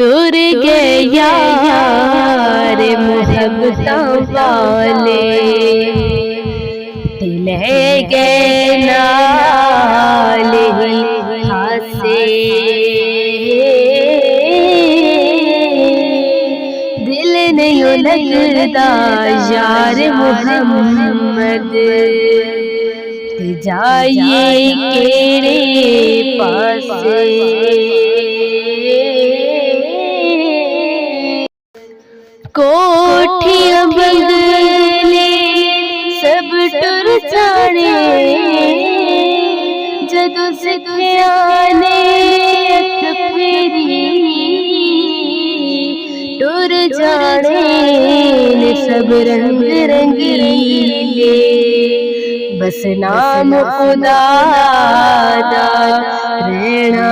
Tour गए यार मोहब्बतों वाले, दिल गए नाल हासे, दिल नहीं लगदा यार मोहम्मद, जाइए केड़े पासे। कोठियां बंगले सब टुर जाने, जदों सिखिया ने अख फेरी, टुर जाने ने सब रंग रंगीले, बस नाम खुदा दा रहना।